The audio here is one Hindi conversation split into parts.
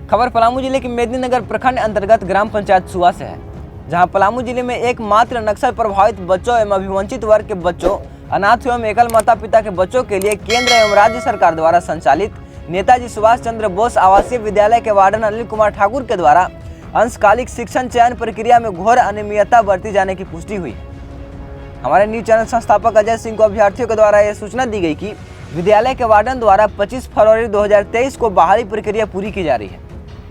खबर पलामू जिले के मेदिनीनगर प्रखंड अंतर्गत ग्राम पंचायत सुआ से है, जहां पलामू जिले में एकमात्र नक्सल प्रभावित बच्चों एवं अभिवंचित वर्ग के बच्चों, अनाथ एवं एकल माता पिता के बच्चों के लिए केंद्र एवं राज्य सरकार द्वारा संचालित नेताजी सुभाष चंद्र बोस आवासीय विद्यालय के वार्डन अनिल कुमार ठाकुर के द्वारा अंशकालिक शिक्षण चयन प्रक्रिया में घोर अनियमितता बरती जाने की पुष्टि हुई। हमारे न्यूज चैनल संस्थापक अजय सिंह को अभ्यर्थियों के द्वारा यह सूचना दी गई कि विद्यालय के वार्डन द्वारा 25 फरवरी 2023 को बहाली प्रक्रिया पूरी की जा रही है,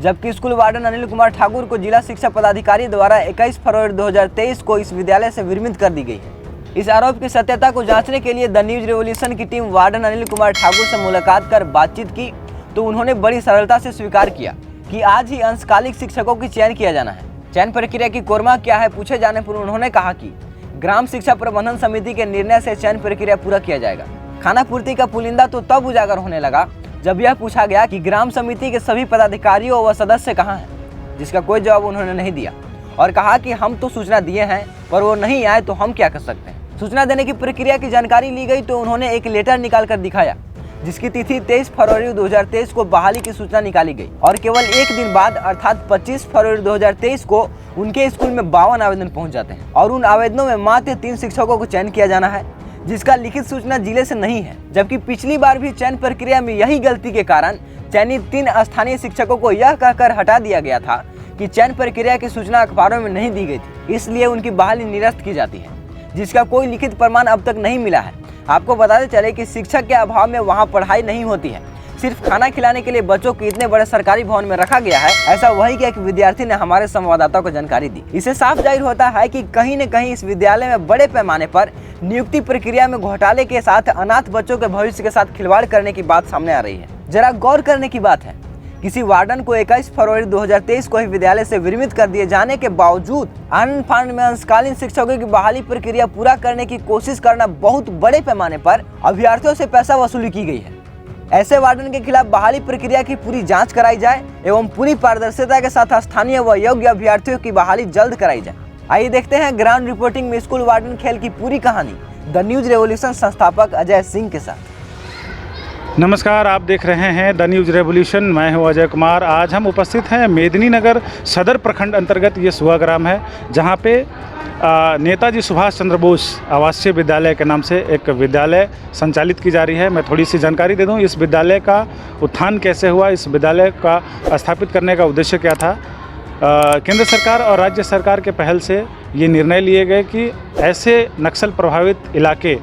जबकि स्कूल वार्डन अनिल कुमार ठाकुर को जिला शिक्षा पदाधिकारी द्वारा 21 फरवरी 2023 को इस विद्यालय से विरमित कर दी गई है। इस आरोप की सत्यता को जांचने के लिए द न्यूज रेवोल्यूशन की टीम वार्डन अनिल कुमार ठाकुर से मुलाकात कर बातचीत की तो उन्होंने बड़ी सरलता से स्वीकार किया कि आज ही अंशकालिक शिक्षकों की चयन किया जाना है। चयन प्रक्रिया की कोरमा क्या है पूछे जाने पर उन्होंने कहा कि ग्राम शिक्षा प्रबंधन समिति के निर्णय से चयन प्रक्रिया पूरा किया जाएगा। खाना पूर्ति का पुलिंदा तो तब उजागर होने लगा जब यह पूछा गया कि ग्राम समिति के सभी पदाधिकारियों व सदस्य कहाँ हैं, जिसका कोई जवाब उन्होंने नहीं दिया और कहा कि हम तो सूचना दिए हैं पर वो नहीं आए तो हम क्या कर सकते हैं। सूचना देने की प्रक्रिया की जानकारी ली गई तो उन्होंने एक लेटर निकाल कर दिखाया जिसकी तिथि 23 फरवरी 2023 को बहाली की सूचना निकाली गई और केवल एक दिन बाद अर्थात 25 फरवरी 2023 को उनके स्कूल में 52 आवेदन पहुंच जाते हैं और उन आवेदनों में मात्र 3 शिक्षकों को चयन किया जाना है, जिसका लिखित सूचना जिले से नहीं है। जबकि पिछली बार भी चयन प्रक्रिया में यही गलती के कारण चयनित 3 स्थानीय शिक्षकों को यह कहकर हटा दिया गया था कि चयन प्रक्रिया की सूचना अखबारों में नहीं दी गई थी, इसलिए उनकी बहाली निरस्त की जाती है, जिसका कोई लिखित प्रमाण अब तक नहीं मिला है। आपको बताते चले कि शिक्षक के अभाव में वहाँ पढ़ाई नहीं होती है, सिर्फ खाना खिलाने के लिए बच्चों को इतने बड़े सरकारी भवन में रखा गया है। ऐसा वही एक विद्यार्थी ने हमारे संवाददाता को जानकारी दी। इससे साफ जाहिर होता है कि कहीं न कहीं इस विद्यालय में बड़े पैमाने पर नियुक्ति प्रक्रिया में घोटाले के साथ अनाथ बच्चों के भविष्य के साथ खिलवाड़ करने की बात सामने आ रही है। जरा गौर करने की बात है, किसी वार्डन को 21 फरवरी 2023 को ही विद्यालय से विरमित कर दिए जाने के बावजूद आनंद फानंद में अंशकालीन शिक्षकों की बहाली प्रक्रिया पूरा करने की कोशिश करना बहुत बड़े पैमाने पर अभ्यर्थियों से पैसा वसूली की गई है। ऐसे वार्डन के खिलाफ बहाली प्रक्रिया की पूरी जांच कराई जाए एवं पूरी पारदर्शिता के साथ स्थानीय व योग्य अभ्यर्थियों की बहाली जल्द कराई जाए। आइए देखते हैं ग्राउंड रिपोर्टिंग में स्कूल वार्डन खेल की पूरी कहानी द न्यूज रेवोल्यूशन संस्थापक अजय सिंह के साथ। नमस्कार, आप देख रहे हैं द न्यूज रेवोल्यूशन। मैं हूं अजय कुमार। आज हम उपस्थित हैं मेदिनीनगर सदर प्रखंड अंतर्गत ये सुआ ग्राम है, जहां पे नेताजी सुभाष चंद्र बोस आवासीय विद्यालय के नाम से एक विद्यालय संचालित की जा रही है। मैं थोड़ी सी जानकारी दे दूं, इस विद्यालय का उत्थान कैसे हुआ, इस विद्यालय का स्थापित करने का उद्देश्य क्या था। केंद्र सरकार और राज्य सरकार के पहल से ये निर्णय लिए गए कि ऐसे नक्सल प्रभावित इलाके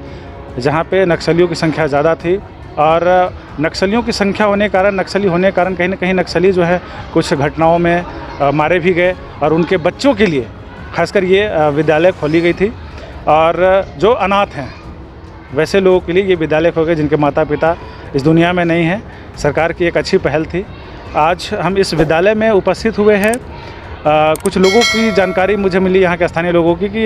जहाँ पे नक्सलियों की संख्या ज़्यादा थी और नक्सलियों की संख्या होने के कारण, नक्सली होने के कारण कहीं ना कहीं नक्सली जो है कुछ घटनाओं में मारे भी गए और उनके बच्चों के लिए खासकर ये विद्यालय खोली गई थी। और जो अनाथ हैं वैसे लोगों के लिए ये विद्यालय खोल गए जिनके माता पिता इस दुनिया में नहीं हैं। सरकार की एक अच्छी पहल थी। आज हम इस विद्यालय में उपस्थित हुए हैं। कुछ लोगों की जानकारी मुझे मिली यहाँ के स्थानीय लोगों की कि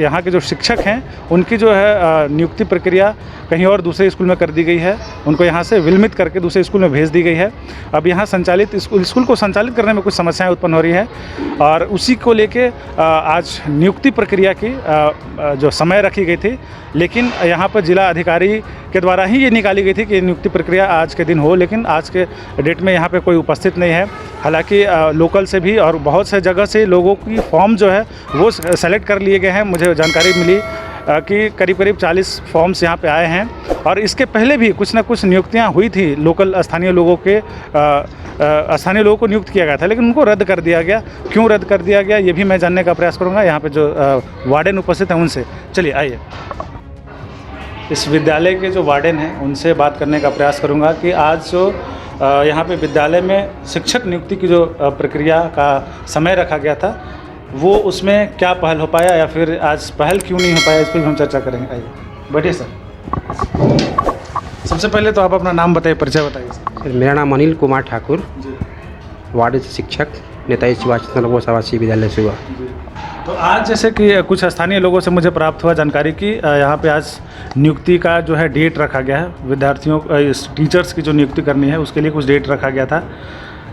यहाँ के जो शिक्षक हैं उनकी जो है नियुक्ति प्रक्रिया कहीं और दूसरे स्कूल में कर दी गई है। उनको यहाँ से विलमित करके दूसरे स्कूल में भेज दी गई है। अब यहाँ संचालित स्कूल को संचालित करने में कुछ समस्याएं उत्पन्न हो रही हैं और उसी को लेके आज नियुक्ति प्रक्रिया की जो समय रखी गई थी, लेकिन यहाँ पर जिला अधिकारी के द्वारा ही ये निकाली गई थी कि नियुक्ति प्रक्रिया आज के दिन हो, लेकिन आज के डेट में यहाँ पे कोई उपस्थित नहीं है। हालांकि लोकल से भी और बहुत से जगह से लोगों की फॉर्म जो है वो सेलेक्ट कर लिए गए हैं। मुझे जानकारी मिली कि करीब करीब 40 फॉर्म्स यहाँ पे आए हैं और इसके पहले भी कुछ ना कुछ नियुक्तियाँ हुई थी। लोकल स्थानीय लोगों को नियुक्त किया गया था, लेकिन उनको रद्द कर दिया गया। क्यों रद्द कर दिया गया ये भी मैं जानने का प्रयास करूँगा यहाँ पे जो वार्डन उपस्थित हैं उनसे। चलिए आइए, इस विद्यालय के जो वार्डन हैं उनसे बात करने का प्रयास करूँगा कि आज जो यहाँ पे विद्यालय में शिक्षक नियुक्ति की जो प्रक्रिया का समय रखा गया था वो उसमें क्या पहल हो पाया या फिर आज पहल क्यों नहीं हो पाया, इस पर भी हम चर्चा करेंगे। आइए बैठिए सर। सबसे पहले तो आप अपना नाम बताइए, परिचय बताइए सर। मेरा नाम अनिल कुमार ठाकुर, वार्ड शिक्षक नेताजी सुभाष चंद्र बोस आवासीय विद्यालय सुआ। तो आज जैसे कि कुछ स्थानीय लोगों से मुझे प्राप्त हुआ जानकारी कि यहाँ पे आज नियुक्ति का जो है डेट रखा गया है। विद्यार्थियों टीचर्स की जो नियुक्ति करनी है उसके लिए कुछ डेट रखा गया था।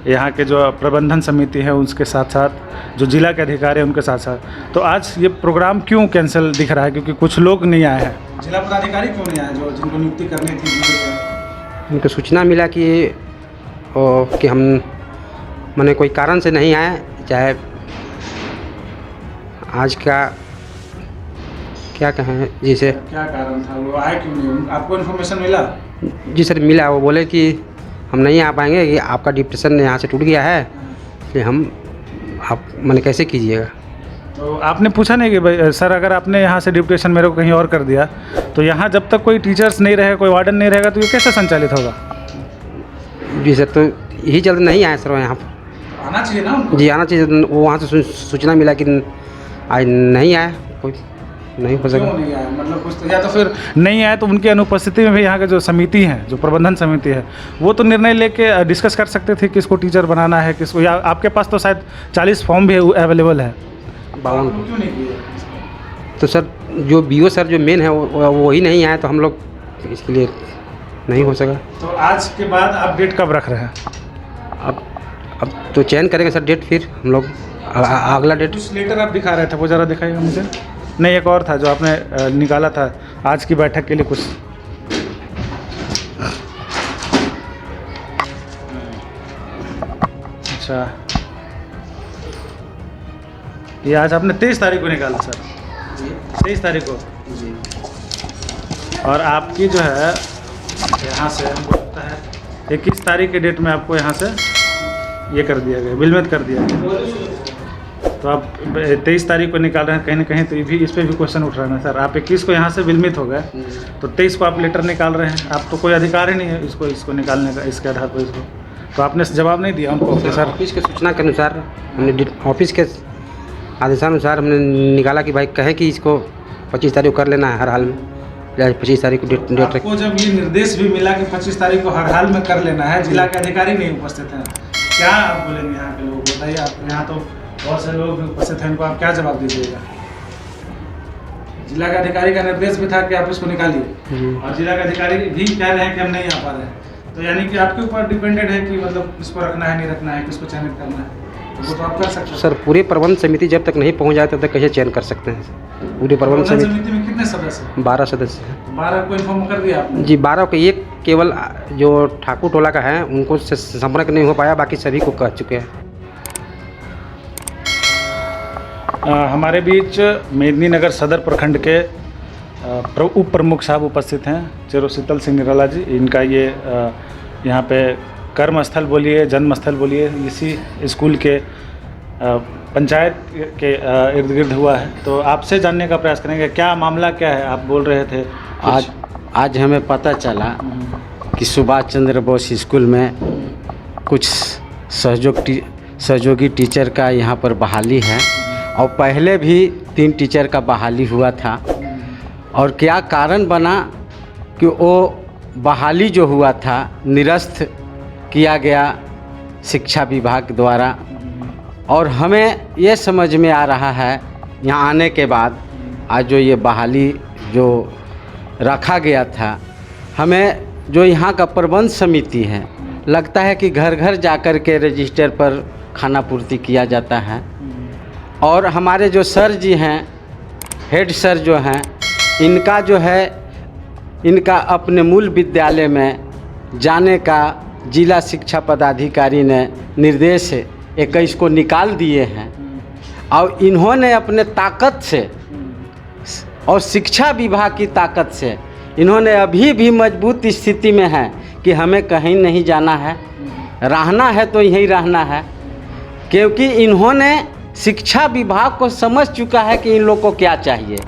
यहाँ के जो प्रबंधन समिति है उसके साथ साथ जो जिला के अधिकारी हैं उनके साथ साथ। तो आज ये प्रोग्राम क्यों कैंसिल दिख रहा है, क्योंकि कुछ लोग नहीं आए हैं। जिला पदाधिकारी क्यों नहीं आए जो जिनको नियुक्ति करनी थी? उनको सूचना मिला कि हम मैंने कोई कारण से नहीं आए, चाहे आज का क्या कहें जैसे। क्या कारण था, वो आए क्यों नहीं, आपको इन्फॉर्मेशन मिला? जी सर मिला, वो बोले कि हम नहीं आ पाएंगे, कि आपका डिप्रेशन यहाँ से टूट गया है, कि हम आप मैंने कैसे कीजिएगा। तो आपने पूछा नहीं कि भाई सर अगर आपने यहाँ से डिप्टेशन मेरे को कहीं और कर दिया तो यहाँ जब तक कोई टीचर्स नहीं रहे, कोई वार्डन नहीं रहेगा तो ये कैसे संचालित होगा? जी सर, तो यही चलते नहीं आए सर यहाँ पर। आना चाहिए ना उनको। जी आना चाहिए, वो वहाँ से सूचना मिला कि आज नहीं आए, कोई नहीं हो सका। क्यों नहीं आया, मतलब कुछ तो, या तो फिर नहीं आए तो उनकी अनुपस्थिति में भी यहाँ के जो समिति है, जो प्रबंधन समिति है, वो तो निर्णय लेके डिस्कस कर सकते थे किसको टीचर बनाना है, किसको, या आपके पास तो शायद 40 फॉर्म भी अवेलेबल है। 52। क्यों नहीं किए? तो सर जो बीओ सर जो मेन है वही नहीं आए, तो हम लोग इसके लिए नहीं हो सका। तो आज के बाद आप डेट कब रख रहे हैं? अब तो चयन करेंगे सर डेट, फिर हम लोग अगला डेट। कुछ लेटर आप दिखा रहे थे, वो ज़रा दिखाइएगा मुझे। नहीं, एक और था जो आपने निकाला था आज की बैठक के लिए कुछ। अच्छा, ये आज आपने 23 तारीख को निकाला सर? 23 तारीख को जी। और आपकी जो है यहाँ से हमको लगता है 21 तारीख के डेट में आपको यहाँ से ये कर दिया गया, विलमित कर दिया गया। तो आप 23 तारीख को निकाल रहे हैं, कहीं ना कहीं तो ये भी, इस पर भी क्वेश्चन उठ रहा है ना सर। आप 21 को यहाँ से विलमित हो गए, तो 23 को आप लेटर निकाल रहे हैं, आप तो कोई अधिकार ही नहीं है इसको निकालने का, इसके आधार पर इसको। तो आपने जवाब नहीं दिया उनको? सर ऑफिस के सूचना के अनुसार हमने, ऑफिस के आदेशानुसार हमने निकाला कि भाई कहे कि इसको 25 तारीख को कर लेना है हर हाल में, 25 तारीख को डेट आपको जब ये निर्देश भी मिला कि 25 तारीख को हर हाल में कर लेना है, जिला के अधिकारी नहीं उपस्थित हैं, क्या आप बोलेंगे यहाँ के लोग? बताइए, आप यहाँ तो बहुत सारे लोग भी उपस्थित हैं, इनको आप क्या जवाब दीजिएगा? जिला के अधिकारी का निर्देश भी था कि आप इसको निकालिए, और जिला के अधिकारी भी कह रहे हैं कि हम नहीं आ पा रहे हैं, तो यानी कि आपके ऊपर डिपेंडेड है कि मतलब इसको रखना है, नहीं रखना है, किसको चयनित करना है, तो वो तो आप कर सकते हैं। सर पूरे प्रबंध समिति जब तक नहीं पहुँच जाए तब तक कैसे चयन कर सकते हैं? पूरे प्रबंध समिति में कितने सदस्य? 12 सदस्य हैं। 12 को इन्फॉर्म कर दिया आपने? जी 12 को, एक केवल जो ठाकुर टोला का है उनको संपर्क नहीं हो पाया, बाकी सभी को कह चुके हैं। हमारे बीच मेदिनीनगर सदर प्रखंड के उप प्रमुख साहब उपस्थित हैं, चिरोशीतल सिंह निराला जी। इनका ये यहाँ पे कर्मस्थल बोलिए, जन्मस्थल बोलिए, इसी स्कूल के पंचायत के इर्द गिर्द हुआ है। तो आपसे जानने का प्रयास करेंगे, क्या मामला क्या है? आप बोल रहे थे आज हमें पता चला कि सुभाष चंद्र बोस स्कूल में कुछ सहयोगी टीचर का यहाँ पर बहाली है, और पहले भी 3 टीचर का बहाली हुआ था। और क्या कारण बना कि वो बहाली जो हुआ था निरस्त किया गया शिक्षा विभाग द्वारा, और हमें ये समझ में आ रहा है यहाँ आने के बाद, आज जो ये बहाली जो रखा गया था, हमें जो यहाँ का प्रबंध समिति है, लगता है कि घर घर जाकर के रजिस्टर पर खाना पूर्ति किया जाता है। और हमारे जो सर जी हैं, हेड सर जो हैं, इनका जो है, इनका अपने मूल विद्यालय में जाने का जिला शिक्षा पदाधिकारी ने निर्देश 21 को निकाल दिए हैं, और इन्होंने अपने ताकत से और शिक्षा विभाग की ताकत से इन्होंने अभी भी मजबूत स्थिति में है कि हमें कहीं नहीं जाना है, रहना है तो यहीं रहना है, क्योंकि इन्होंने शिक्षा विभाग को समझ चुका है कि इन लोग को क्या चाहिए।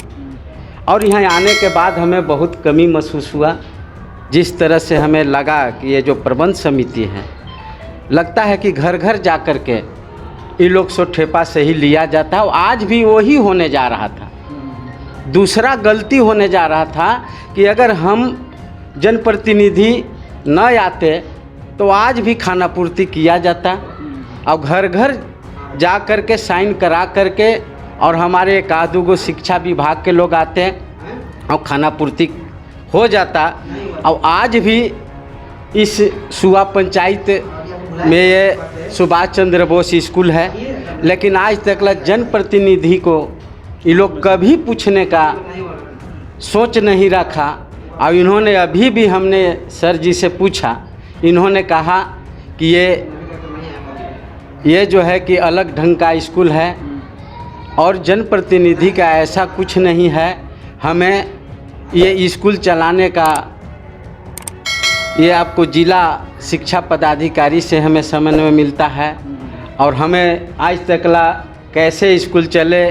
और यहाँ आने के बाद हमें बहुत कमी महसूस हुआ, जिस तरह से हमें लगा कि ये जो प्रबंध समिति है, लगता है कि घर घर जा कर के इन लोग से ठेपा से ही लिया जाता है। और आज भी वही होने जा रहा था, दूसरा गलती होने जा रहा था कि अगर हम जनप्रतिनिधि न आते तो आज भी खाना पूर्ति किया जाता, और घर घर जा कर के साइन करा कर के, और हमारे एक आधो गो शिक्षा विभाग के लोग आते हैं और खाना पूर्ति हो जाता। और आज भी इस सुआ पंचायत में ये सुभाष चंद्र बोस स्कूल है, लेकिन आज तक जनप्रतिनिधि को ये लोग कभी पूछने का सोच नहीं रखा। और इन्होंने अभी भी, हमने सर जी से पूछा, इन्होंने कहा कि ये ये जो है कि अलग ढंग का स्कूल है और जनप्रतिनिधि का ऐसा कुछ नहीं है। हमें ये स्कूल चलाने का ये आपको जिला शिक्षा पदाधिकारी से हमें समन्वय मिलता है और हमें आज तकला कैसे स्कूल चले,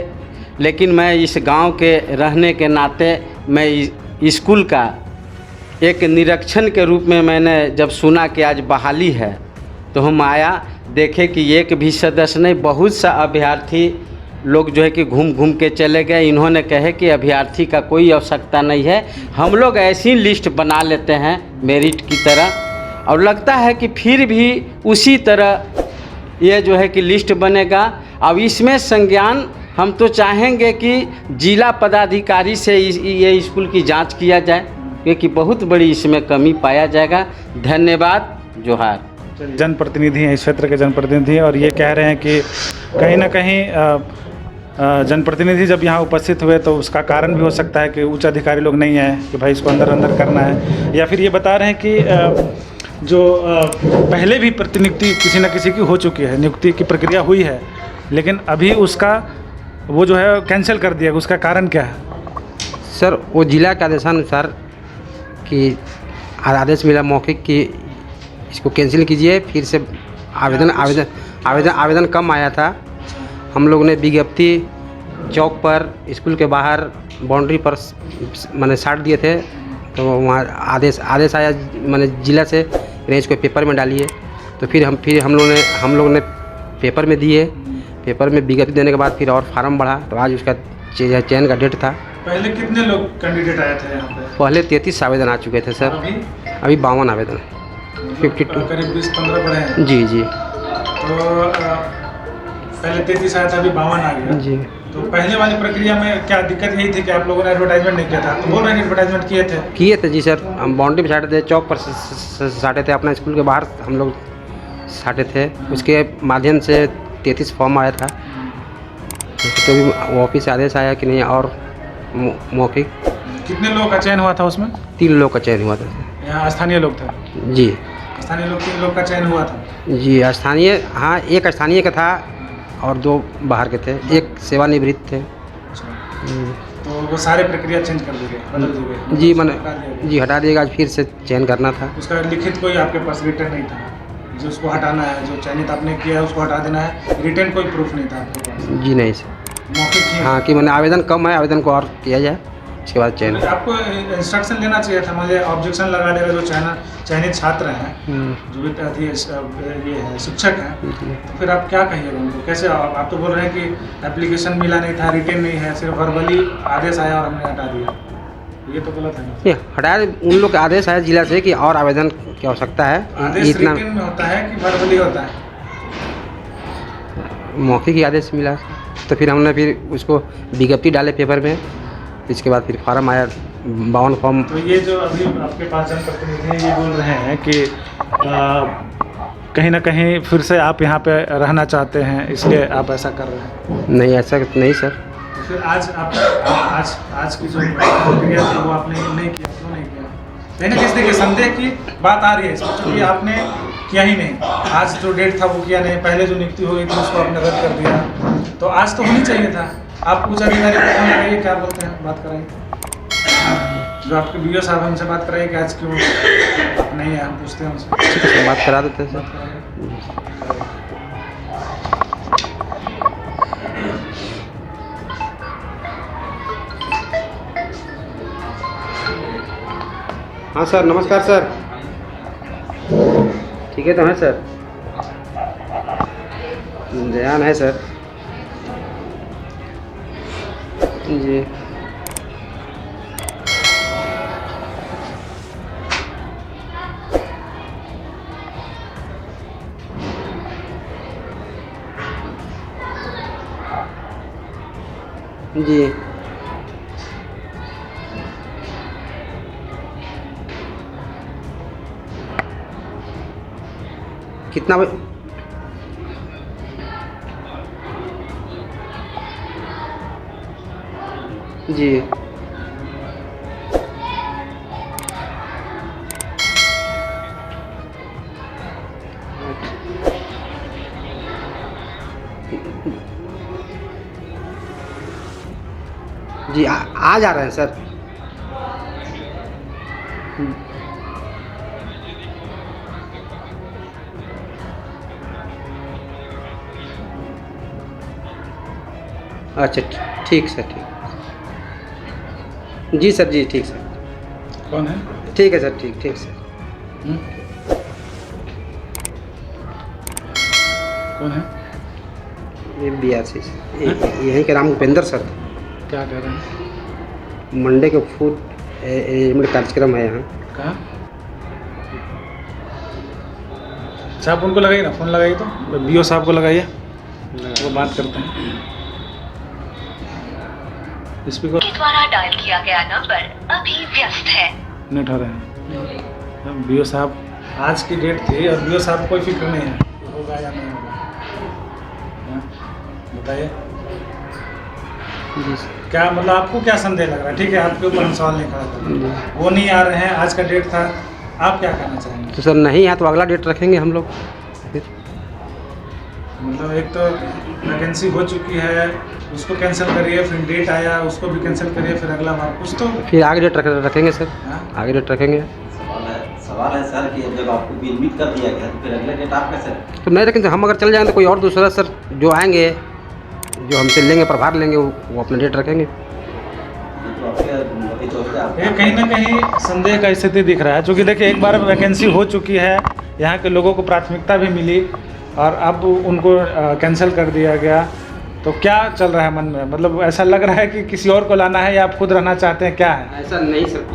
लेकिन मैं इस गांव के रहने के नाते मैं स्कूल का एक निरीक्षण के रूप में मैंने जब सुना कि आज बहाली है तो हम आया, देखे कि एक भी सदस्य नहीं, बहुत सा अभ्यर्थी लोग जो है कि घूम घूम के चले गए। इन्होंने कहे कि अभ्यर्थी का कोई आवश्यकता नहीं है, हम लोग ऐसी लिस्ट बना लेते हैं मेरिट की तरह, और लगता है कि फिर भी उसी तरह ये जो है कि लिस्ट बनेगा। अब इसमें संज्ञान हम तो चाहेंगे कि जिला पदाधिकारी से ये स्कूल की जांच किया जाए, क्योंकि बहुत बड़ी इसमें कमी पाया जाएगा। धन्यवाद, जोहार। जनप्रतिनिधि हैं, इस क्षेत्र के जनप्रतिनिधि हैं, और ये कह रहे हैं कि कहीं ना कहीं जनप्रतिनिधि जब यहाँ उपस्थित हुए तो उसका कारण भी हो सकता है कि उच्च अधिकारी लोग नहीं आए कि भाई इसको अंदर अंदर करना है, या फिर ये बता रहे हैं कि जो पहले भी प्रतिनियुक्ति किसी न किसी की हो चुकी है, नियुक्ति की प्रक्रिया हुई है, लेकिन अभी उसका वो जो है कैंसिल कर दिया, उसका कारण क्या है? सर वो जिला के आदेशानुसार कि आदेश मिला मौखिक कि इसको कैंसिल कीजिए, फिर से आवेदन कम आया था। हम लोग ने विज्ञप्ति चौक पर स्कूल के बाहर बाउंड्री पर मैंने साट दिए थे, तो वहाँ आदेश आया मैंने जिला से इसको पेपर में डालिए, तो फिर हम लोग ने पेपर में दिए। पेपर में विज्ञप्ति देने के बाद फिर और फार्म बढ़ा, तो आज उसका चयन का डेट था। पहले कितने लोग कैंडिडेट आए थे यहाँ पे? पहले 33 आवेदन आ चुके थे सर, अभी 52 आवेदन, 52 करीब 20-15 पड़े हैं। जी तो पहले 33 आया था, अभी 52 आ गया जी। तो पहले वाली प्रक्रिया में क्या दिक्कत यही थी कि आप लोगों ने एडवर्टाइजमेंट नहीं किया था? तो बोल रहे हैं कि एडवर्टाइजमेंट किए थे जी सर। हम बाउंड्री पे साटे थे, चौक पर साटे थे, अपना स्कूल के बाहर हम लोग साटे थे। उसके माध्यम से 33 फॉर्म आया था, तो भी ऑफिस से आदेश आया कि नहीं और मौखिक। कितने लोगों का चयन हुआ था उसमें? 3 लोग का चयन हुआ था। यहाँ स्थानीय लोग थे? जी स्थानीय लोग 3 लोग का चयन हुआ था। जी स्थानीय, हाँ एक स्थानीय का था और 2 बाहर के थे, एक सेवानिवृत्त थे। तो वो सारे प्रक्रिया चेंज कर दी गई, बदल दी गई? जी मैंने जी हटा दिएगा, आज फिर से चयन करना था। उसका लिखित कोई आपके पास रिटर्न नहीं था जो उसको हटाना है, जो चयनित आपने किया है उसको हटा देना है, रिटर्न कोई प्रूफ नहीं था आपके पास? जी नहीं सर। मौखिक ही? हाँ कि मैंने आवेदन कम है, आवेदन को और किया जाए, इसके बाद चयन। आपको इंस्ट्रक्शन लेना चाहिए था, मुझे ऑब्जेक्शन लगा देगा जो चयनित छात्र हैं, जो विद्यार्थी ये है शिक्षक हैं, तो फिर आप क्या कहिएगा उनको? कैसे आप तो बोल रहे हैं कि एप्लीकेशन मिला नहीं था, रिटर्न नहीं है, सिर्फ वर्बली आदेश आया और हमने हटा दिया, ये तो गलत है ना? ये हटाया, उन लोग का आदेश आया जिला से कि और आवेदन की आवश्यकता है। आदेश रिटन में होता है कि वर्बली होता है? मौखिक ही आदेश मिला, तो फिर हमने फिर उसको विज्ञप्ति डाले पेपर में, इसके बाद फिर फार्म आया 52 फॉर्म। तो ये जो अभी आपके पास जनप्रतिनिधि हैं ये बोल रहे हैं कि कहीं ना कहीं फिर से आप यहाँ पे रहना चाहते हैं, इसलिए आप ऐसा कर रहे हैं? नहीं ऐसा नहीं सर। तो फिर आज की जो प्रक्रिया थी वो आपने नहीं किया, क्यों नहीं किया? कहीं ना किस देखिए संदेह की बात आ रही है इसमें, क्योंकि आपने किया ही नहीं। आज जो डेट था वो किया नहीं, पहले जो नियुक्ति हुई थी उसको आपने रद्द कर दिया, तो आज तो होनी चाहिए था। आप उच्च अधिकारी को फोन लगाइए, क्या बोलते हैं, बात कराइए। जो आपके वीडियो साहब हमसे बात कराइए कि आज क्यों नहीं है, हम पूछते हैं उनसे। ठीक है सर, बात करा देते हैं सर। हाँ सर, नमस्कार सर। ठीक है तो है सर, जयान है सर। जी जी कितना जी जी आज आ रहे हैं सर। अच्छा ठीक सर, ठीक। जी सर, जी ठीक सर। कौन है? ठीक है सर, ठीक ठीक सर। कौन है? ये BRC यहीं के नाम उपेंद्र सर। क्या कह रहे हैं? मंडे के फूड कार्यक्रम है यहाँ। कहाँ? अच्छा, आप उनको लगाइए ना, फ़ोन लगाइए तो BO साहब को लगाइए, वो बात करते हैं। स्पीकर द्वारा डायल किया गया नंबर अभी व्यस्त है। नहीं उठा रहे हैं। BO साहब, आज की डेट थी और BO साहब को कोई फिक्र नहीं है कि होगा या नहीं होगा। हाँ, बताइए जी सर। क्या मतलब आपको क्या संदेह लग रहा है? ठीक है, आपके ऊपर हम सवाल नहीं खड़ा कर रहे, वो नहीं आ रहे हैं, आज का डेट था, आप क्या कहना चाहेंगे? तो सर नहीं है तो अगला डेट रखेंगे हम लोग फिर। मतलब एक तो वैकेंसी हो चुकी है, उसको कैंसिल करिए, फिर डेट आया उसको भी कैंसिल करिए, फिर अगला बार कुछ तो। फिर आगे डेट रखेंगे सर। हाँ? आगे डेट रखेंगे। सवाल है सर कि जब आपको विलंबित कर दिया गया तो फिर अगले डेट आप कैसे? तो नहीं रखेंगे, हम अगर चल जाएंगे तो कोई और दूसरा सर जो आएंगे, जो हमसे लेंगे, प्रभार लेंगे, वो अपना डेट रखेंगे। ये कहीं ना कहीं संदेह का स्थिति दिख रहा है, क्योंकि देखिए एक बार वैकेंसी हो चुकी है, यहाँ के लोगों को प्राथमिकता भी मिली और अब उनको कैंसिल कर दिया गया, तो क्या चल रहा है मन में? मतलब ऐसा लग रहा है कि किसी और को लाना है या आप खुद रहना चाहते हैं, क्या है? ऐसा नहीं सर,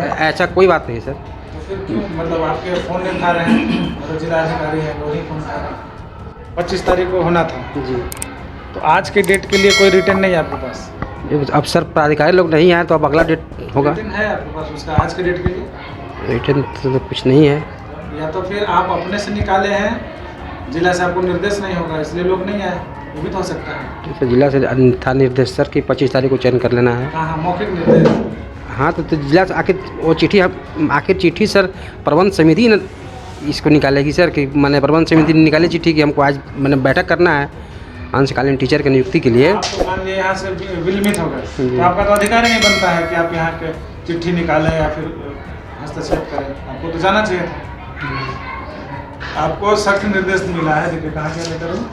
ऐसा कोई बात नहीं सर। तो फिर क्यों मतलब आपके फ़ोन नहीं उठा रहे हैं? मतलब जिला अधिकारी है वो नहीं फ़ोन उठा रहे हैं। 25 तारीख को होना था, जी। तो आज के डेट के लिए कोई रिटर्न नहीं है आपके पास? अब सर प्राधिकारी लोग नहीं आए तो अब अगला डेट होगा। रिटर्न है आपके पास उसका आज के डेट के लिए? रिटर्न तो कुछ नहीं है। या तो फिर आप अपने से निकाले हैं, जिला से आपको निर्देश नहीं होगा इसलिए लोग नहीं आए, वो भी तो हो सकता है। तो जिला से था निर्देश सर कि 25 तारीख को चयन कर लेना है। हाँ हाँ, मौखिक निर्देश। हाँ तो जिला से आखिर वो चिट्ठी, आखिर चिट्ठी सर प्रबंध समिति ने इसको निकालेगी सर, कि मैंने प्रबंध समिति ने निकाली चिट्ठी कि हमको आज मैंने बैठक करना है अंशकालीन टीचर की नियुक्ति के लिए। आप तो मान लिए यहाँ से विलंबित हो गए, तो आपका तो अधिकार ही नहीं बनता है कि आप यहाँ के चिट्ठी निकालें या फिर हस्तक्षेप करें, आपको तो जाना चाहिए था। आपको सख्त निर्देश मिला है, देखिए कहाँ क्या लेकर हूँ।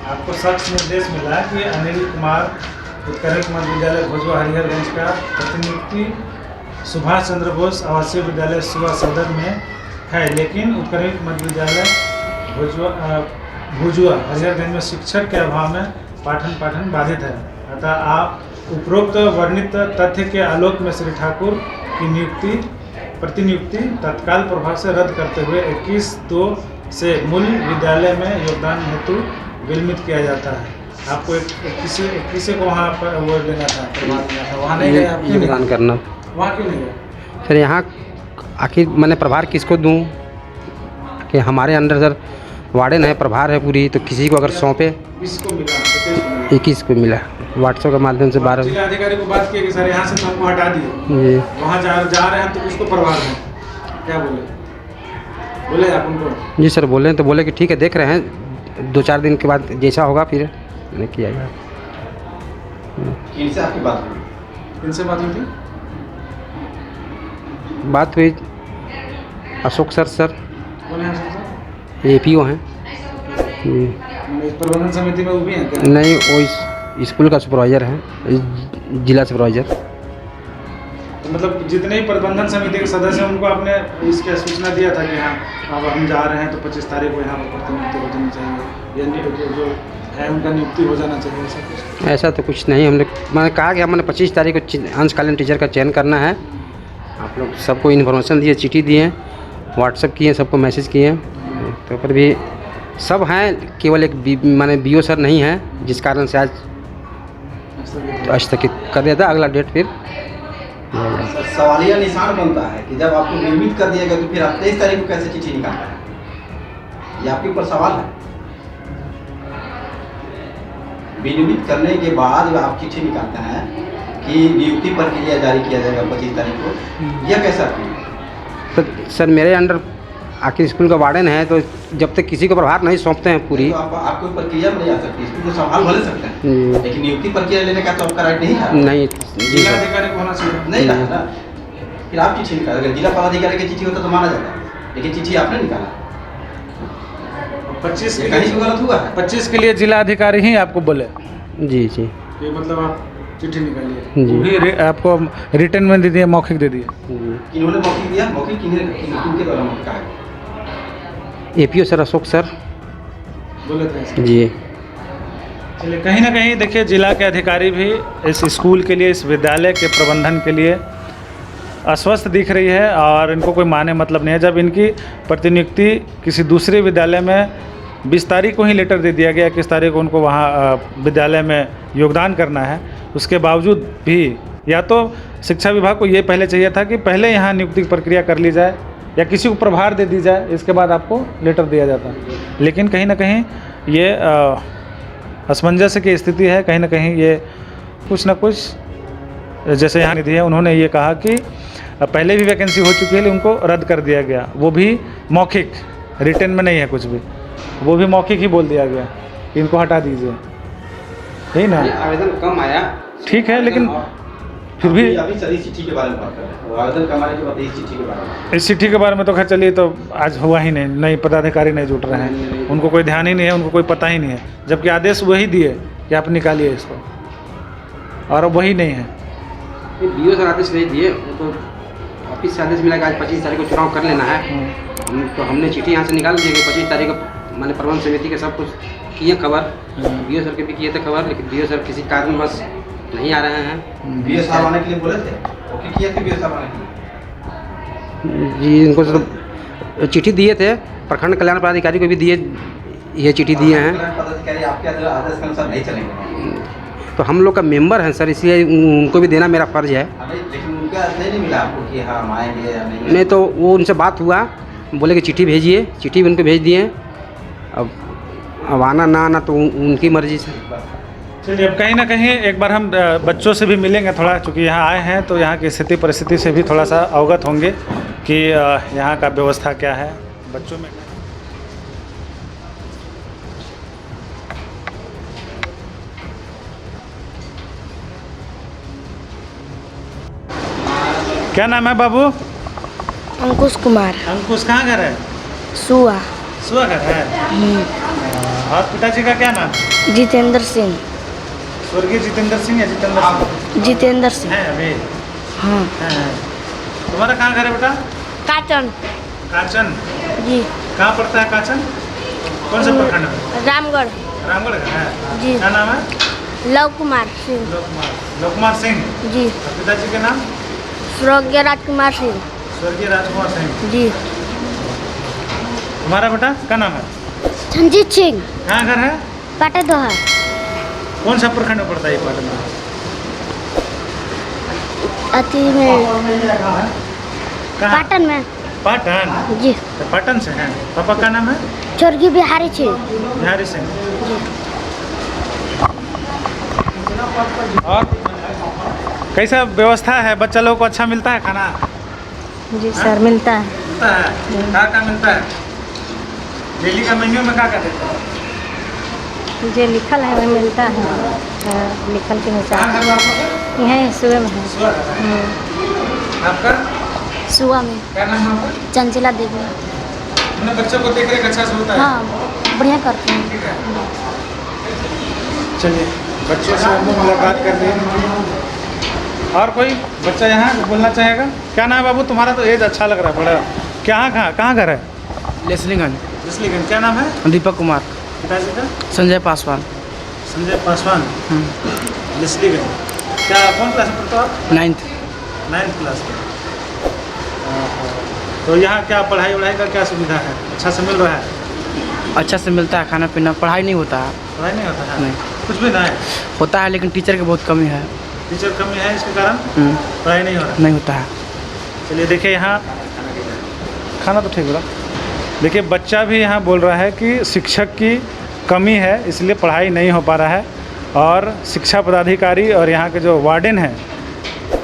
आपको सख्त निर्देश मिला है कि अनिल कुमार उत्कर्ष मध्य विद्यालय भोजवा हरिहरगंज का प्रतिनियुक्ति सुभाष चंद्र बोस आवासीय विद्यालय सुबह सदर में है, लेकिन उत्कर्ष मध्य विद्यालय भोजवा हरिहरगंज में शिक्षक के अभाव में पाठन बाधित है। अतः आप उपरोक्त वर्णित तथ्य के आलोक में श्री ठाकुर की प्रतिनियुक्ति तत्काल प्रभाव से रद्द करते हुए 21/2 से मूल विद्यालय में योगदान हेतु विलंबित किया जाता है। आपको किसी को वहाँ पर वो देना था, प्रभाव देना था, वहाँ नहीं गए आप? योगदान करना। वहाँ क्यों नहीं गए? सर यहाँ आखिर मैंने प्रभार किसको दूँ कि हमारे अंडर सर वार्डन है, प्रभार है पूरी, तो किसी को अगर सौंपे। किसको मिला? 21 को मिला, व्हाट्सएप के माध्यम से 12। जिला अधिकारी को बात किया कि सर यहाँ से तो हमको हटा दिए, जी वहाँ जा रहे हैं तो उसको प्रभाव है, क्या बोले आप उनको? जी सर बोले तो बोले कि ठीक है देख रहे हैं, 2-4 दिन के बाद जैसा होगा फिर नहीं किया जाएगा। किनसे आपकी बात हुई? किनसे बात हुई थी? बात हुई अशोक सर कौन है सर? APO हैं। प्रबंधन समिति में वो भी हैं क्या? नहीं, वो स्कूल का सुपरवाइज़र है, जिला सुपरवाइज़र। तो मतलब जितने ही प्रबंधन समिति के सदस्य हैं उनको आपने इसकी सूचना दिया था कि हाँ अब हम जा रहे हैं तो 25 तारीख को यहाँ पर प्रतिनियुक्ति हो जानी चाहिए, या जो है उनका नियुक्ति हो जाना चाहिए, ऐसा कुछ? ऐसा तो कुछ नहीं, हमने मैंने कहा कि हमने 25 तारीख को अंशकालीन टीचर का चयन करना है। आप लोग सबको इन्फॉर्मेशन दिए, चिट्ठी दिए, व्हाट्सएप किए, सबको मैसेज किए, तो पर भी सब हैं, केवल एक माने BO सर नहीं है, जिस कारण से आज स्थगित कर दिया था। अगला डेट फिर सर सवालिया निशान बनता है कि जब आपको विलंबित कर दिया गया तो फिर आप 23 तारीख को कैसे चिट्ठी निकाल रहे हैं? ये आपके ऊपर सवाल है। विलंबित करने के बाद आप चिट्ठी निकालते हैं कि कि नियुक्ति प्रक्रिया जारी किया जाएगा 25 तारीख को, यह कैसा आपकी? तो सर मेरे अंडर आखिर स्कूल का वार्डन है, तो जब तक किसी को प्रभार नहीं सौंपते हैं पूरी, तो आप कोई प्रक्रिया में नहीं आ सकती, स्कूल को संभाल भले सकते हैं, लेकिन नियुक्ति प्रक्रिया लेने का तो आपका राइट नहीं है। नहीं जी सर, जिलाधिकारी को होना चाहिए, नहीं रहा ना, फिर आप चिट्ठी निकाल, अगर जिला पदाधिकारी की चिट्ठी होता तो माना जाता, लेकिन चिट्ठी आपने निकाला, 25 ये कहीं से गलत हुआ है। 25 के लिए जिला अधिकारी ही आपको बोले, जी जी ये मतलब आप चिट्ठी निकालिए, जी। वो भी आपको रिटर्न में दे दिए, मौखिक दे दिए। किन्होंने मौखिक दिया, मौखिक किनके द्वारा मौखिक कहा है? एपीओ सर अशोक सर बोले थे जी। चलिए, कहीं ना कहीं देखिए जिला के अधिकारी भी इस स्कूल के लिए, इस विद्यालय के प्रबंधन के लिए अस्वस्थ दिख रही है और इनको कोई माने मतलब नहीं है। जब इनकी प्रतिनियुक्ति किसी दूसरे विद्यालय में 20 तारीख को ही लेटर दे दिया गया, 21 तारीख को उनको वहाँ विद्यालय में योगदान करना है, उसके बावजूद भी या तो शिक्षा विभाग को ये पहले चाहिए था कि पहले यहाँ नियुक्ति की प्रक्रिया कर ली जाए या किसी को प्रभार दे दी जाए, इसके बाद आपको लेटर दिया जाता। लेकिन कहीं ना कहीं ये असमंजस की स्थिति है, कहीं ना कहीं ये कुछ ना कुछ, जैसे यहाँ निधि है उन्होंने ये कहा कि पहले भी वैकेंसी हो चुकी है लेकिन उनको रद्द कर दिया गया, वो भी मौखिक, रिटर्न में नहीं है कुछ भी, वो भी मौखिक ही बोल दिया गया कि इनको हटा दीजिए, यही ना। आवेदन कम आया, ठीक है, लेकिन फिर भी अभी सर इस चिट्ठी के बारे में बात कर रहे हैं, आवेदन कम आने के बाद इस चिट्ठी के बारे में, इस चिट्ठी के बारे में तो खैर चलिए, तो आज हुआ ही नहीं, पदाधिकारी नहीं जुट रहे हैं, उनको कोई ध्यान ही नहीं है, उनको कोई पता ही नहीं है, जबकि आदेश वही दिए कि आप निकालिए इसको, और अब वही नहीं है। बीओ सर आदेश भेज दिए, वो तो ऑफिस से आदेश मिला कि आज 25 तारीख को चुनाव कर लेना है, तो हमने चिट्ठी यहाँ से निकाल दी कि 25 तारीख को मैंने प्रबंध समिति के सब कुछ किए खबर, बीओ सर के भी किए थे खबर, लेकिन बीओ सर किसी कारणवश नहीं आ रहे हैं। बीओ साहब आने के लिए बोले थे, ओके किए थे बीओ साहब आने के लिए? जी, इनको तो चिट्ठी दिए थे, प्रखंड कल्याण पदाधिकारी को भी दिए, ये चिट्ठी दिए हैं, पदाधिकारी आपके आदेश के अनुसार नहीं चलेंगे, तो हम लोग का मेंबर हैं सर, इसलिए उनको भी देना मेरा फर्ज है। लेकिन उनका नहीं मिला आपको कि हाँ हम आएंगे या नहीं? नहीं, तो वो उनसे बात हुआ, बोले कि चिट्ठी भेजिए, चिट्ठी भी उनको भेज दिए, अब आना ना आना तो उनकी मर्जी से। चलिए, अब कहीं ना कहीं एक बार हम बच्चों से भी मिलेंगे थोड़ा, चूँकि यहाँ आए हैं तो यहाँ की स्थिति परिस्थिति से भी थोड़ा सा अवगत होंगे कि यहाँ का व्यवस्था क्या है बच्चों में। क्या नाम है बाबू? अंकुश कुमार। अंकुश, कहाँ घर है? सुआ। सुआ घर है। और पिताजी का क्या नाम? जितेंद्र सिंह। स्वर्गीय जितेंद्र सिंह या जितेंद्र सिंह? जितेंद्र सिंह। है अभी? हाँ। है। तुम्हारा कहाँ घर है बेटा? काचन। काचन? जी। कहाँ पड़ता है काचन? कौन से प्रखंड में? रामगढ़। रामगढ़ है? जी। क्या नाम है? लव कुमार सिंह। लव कुमार सिंह? जी। और पिताजी के नाम? स्वर्गीय राजकुमार सिंह। स्वर्गीय राजकुमार सिंह। जी। तुम्हारा बेटा क्या नाम है? संजीत सिंह। कहाँ घर है? पाटे दोहा। कौन सा प्रखंड में पड़ता है ये पाटन में? अति में कहाँ? पाटन में। पाटन? जी। तो पाटन से हैं। पापा का नाम है? स्वर्गीय बिहारी सिंह। बिहारी सिंह। और कैसा व्यवस्था है? बच्चा लोगों को अच्छा मिलता है खाना? जी सर, मिलता है। मिलता है? क्या मिलता है? डेली का मेन्यू में क्या देते हैं? जो लिखल है वो मिलता है। लिखल के कहाँ हिसाब घर आपका? यहाँ सुबह में है। सुआ घर है। आपका सुबह में क्या नाम है आपका? चंचला देवी। अपने बच्चों को देख रेख अच्छा से होता है? हाँ, बढ़िया करते हैं। ठीक है। चलिए, बच्चों से हम मुलाकात कर लिए। और कोई बच्चा यहाँ बोलना चाहेगा? क्या नाम है बाबू तुम्हारा? तो एज अच्छा लग रहा है बड़ा। कहाँ घर है? लेसलीगंज। लेसलीगंज। क्या नाम है? दीपक कुमार। पिताजी का? संजय पासवान। संजय पासवान। लेसलीगंज। क्या कौन क्लास में पढ़ते हो आप? 9th क्लास में। तो यहाँ क्या पढ़ाई वढ़ाई का क्या सुविधा है? अच्छा से मिल रहा है? अच्छा से मिलता है खाना पीना, पढ़ाई नहीं होता है। पढ़ाई नहीं होता है? नहीं। कुछ भी ना है? होता है लेकिन टीचर की बहुत कमी है। टीचर कमी है, इसके कारण पढ़ाई नहीं हो रहा? नहीं होता है। चलिए, देखिए यहाँ खाना तो ठीक हो रहा। देखिए, बच्चा भी यहाँ बोल रहा है कि शिक्षक की कमी है, इसलिए पढ़ाई नहीं हो पा रहा है, और शिक्षा पदाधिकारी और यहाँ के जो वार्डन हैं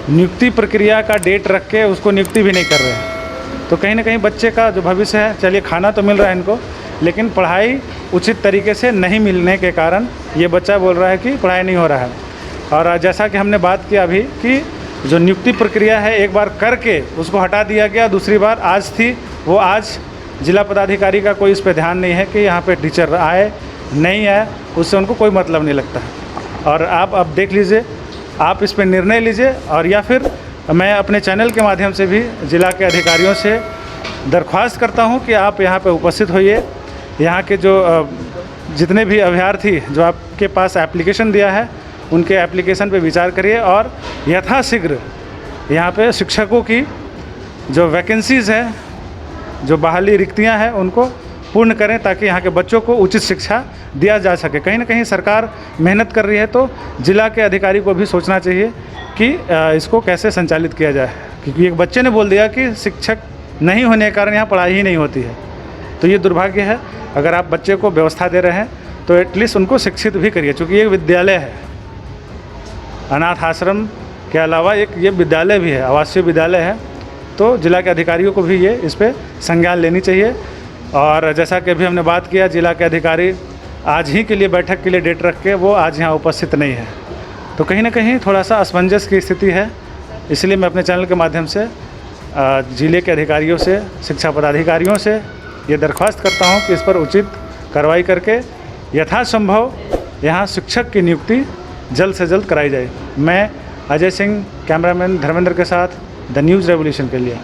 नियुक्ति प्रक्रिया का डेट रख के उसको नियुक्ति भी नहीं कर रहे हैं। तो कहीं ना कहीं बच्चे का जो भविष्य है, चलिए खाना तो मिल रहा है इनको, लेकिन पढ़ाई उचित तरीके से नहीं मिलने के कारण ये बच्चा बोल रहा है कि पढ़ाई नहीं हो रहा है। और जैसा कि हमने बात किया अभी कि जो नियुक्ति प्रक्रिया है एक बार करके उसको हटा दिया गया, दूसरी बार आज थी, वो आज जिला पदाधिकारी का कोई इस पर ध्यान नहीं है कि यहाँ पे टीचर आए नहीं आए, उससे उनको कोई मतलब नहीं लगता है। और आप अब देख लीजिए, आप इस पर निर्णय लीजिए, और या फिर मैं अपने चैनल के माध्यम से भी जिला के अधिकारियों से दरख्वास्त करता हूँ कि आप यहाँ पे उपस्थित होइए। यहाँ के जो जितने भी अभ्यर्थी जो आपके पास एप्लीकेशन दिया है उनके एप्लीकेशन पे विचार करिए और यथाशीघ्र यहाँ पे शिक्षकों की जो वैकेंसीज़ है, जो बहाली रिक्तियाँ हैं, उनको पूर्ण करें ताकि यहाँ के बच्चों को उचित शिक्षा दिया जा सके। कहीं ना कहीं सरकार मेहनत कर रही है, तो जिला के अधिकारी को भी सोचना चाहिए कि इसको कैसे संचालित किया जाए, क्योंकि एक बच्चे ने बोल दिया कि शिक्षक नहीं होने के कारण यहाँ पढ़ाई ही नहीं होती है। तो ये दुर्भाग्य है। अगर आप बच्चे को व्यवस्था दे रहे हैं तो एटलीस्ट उनको शिक्षित भी करिए, क्योंकि ये विद्यालय है, अनाथ आश्रम के अलावा एक ये विद्यालय भी है, आवासीय विद्यालय है। तो जिला के अधिकारियों को भी ये इस पर संज्ञान लेनी चाहिए। और जैसा कि अभी हमने बात किया, जिला के अधिकारी आज ही के लिए बैठक के लिए डेट रख के वो आज यहाँ उपस्थित नहीं है। तो कहीं ना कहीं थोड़ा सा असमंजस की स्थिति है। इसलिए मैं अपने चैनल के माध्यम से जिले के अधिकारियों से, शिक्षा पदाधिकारियों से ये दरख्वास्त करता हूँ कि इस पर उचित कार्रवाई करके यथासंभव यहाँ शिक्षक की नियुक्ति जल्द से जल्द कराई जाए। मैं अजय सिंह, कैमरामैन धर्मेंद्र के साथ द न्यूज़ रेवोल्यूशन के लिए।